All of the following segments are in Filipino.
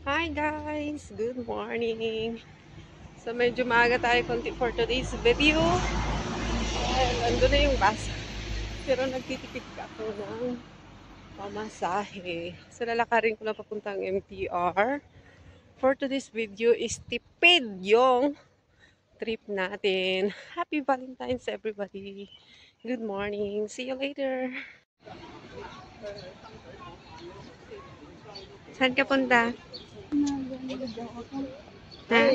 Hi guys! Good morning! So medyo maaga tayo konti for today's video. Ando na yung bus. Pero nagtitipid ako ng pamasahe. So lalakarin ko na papuntang MTR. For today's video is tipid yung trip natin. Happy Valentine's everybody! Good morning! See you later! Saan ka punta? Ha?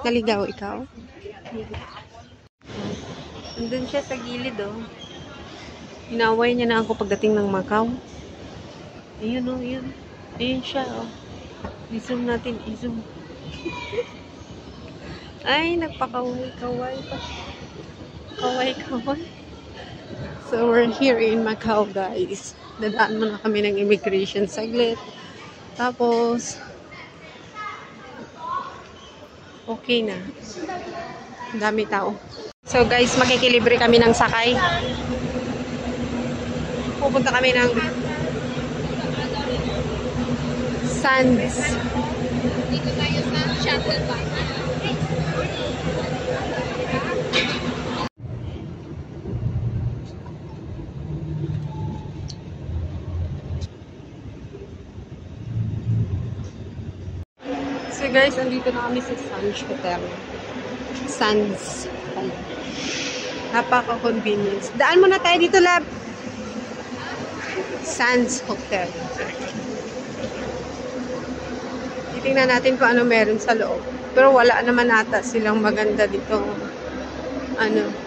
Naligaw ikaw? Nandun siya sa gilid, oh. Inaway niya na ako pagdating ng Macau. Ayun, oh, yun. Ayun siya, oh. I-zoom natin, i-zoom. Ay, nagpakaway-kaway pa. Kaway-kaway. So, we're here in Macau, guys. Dadaan muna kami ng immigration saglit. Tapos, okay na. Ang dami tao. So, guys, makikilibre kami ng sakay. Pupunta kami ng Sands. Dito tayo sa shuttle bus. So guys, andito na kami sa Sands Hotel. Sands. Napaka-convenience. Daan muna tayo dito, lab. Sands Hotel. Titingnan natin kung ano meron sa loob. Pero wala naman ata silang maganda dito. Ano.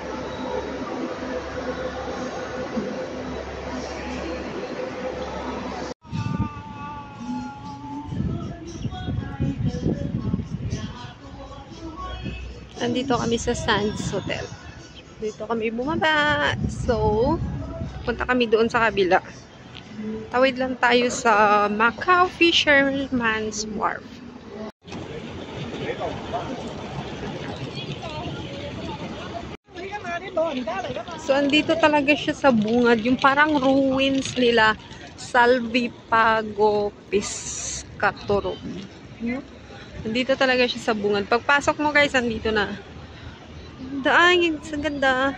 Andito kami sa Sands Hotel. Dito kami bumaba. So, punta kami doon sa kabila. Tawid lang tayo sa Macau Fisherman's Wharf. So, andito talaga siya sa bungad. Yung parang ruins nila. Salvipago Piscatorum. Andito talaga siya sa bungad. Pagpasok mo guys, andito na. Daan, ang ganda.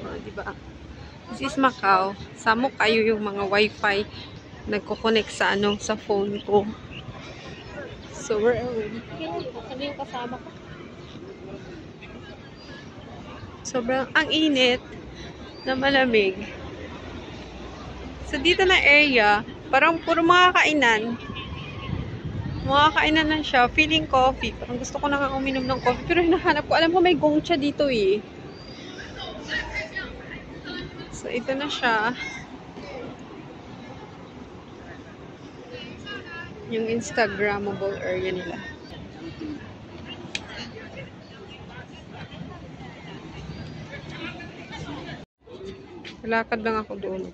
Oh, diba? This is Macau. Samok kayo yung mga wifi. Nagko-connect sa sa phone ko. So, we're already here. Ano yung kasama ko? Sobrang ang init na malamig. So, dito na area, parang puro mga kainan. Mga kainan na siya. Feeling coffee. Parang gusto ko na nga uminom ng coffee. Pero hinahanap ko. Alam ko may gongcha dito eh. So, ito na siya. Yung Instagrammable area nila. Lakad lang ako doon.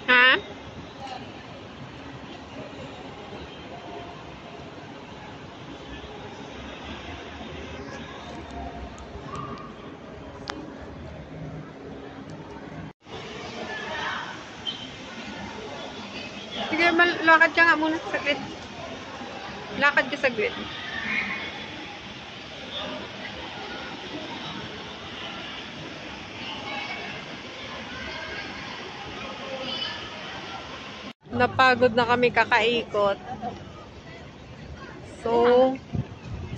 Ha? Sige, lakad ka nga muna saglit. Lakad ka saglit. Napagod na kami kakaikot. So,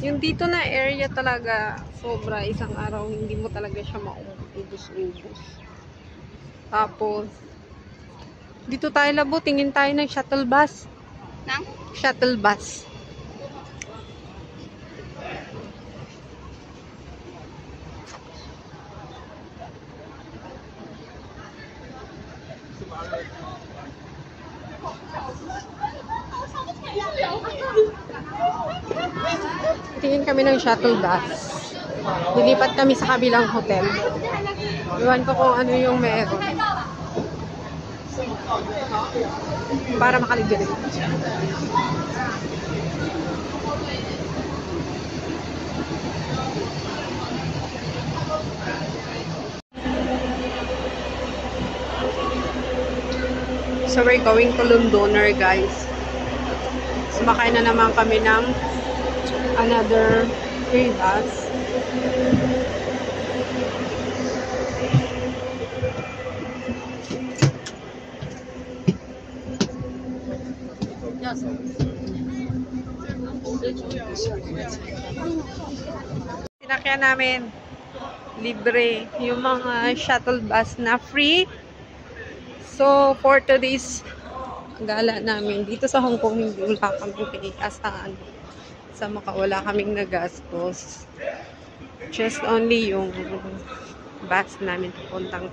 yung dito na area talaga, sobra, isang araw, hindi mo talaga siya maubos-ubos. Tapos, dito tayo labo, tingin tayo ng shuttle bus. Nang? Shuttle bus. Tingin kami ng shuttle bus. Lilipat kami sa kabilang hotel. Iwan ko kung ano yung meron. Para makalibre. So we're going to Londoner, guys. Sumakay na naman kami ng another free bus. Sinakyan namin libre yung mga shuttle bus na free. So, for today's gala namin, dito sa Hong Kong, hindi wala kami asahan. Sa makawala kaming nagastos. Just only yung bus namin papuntang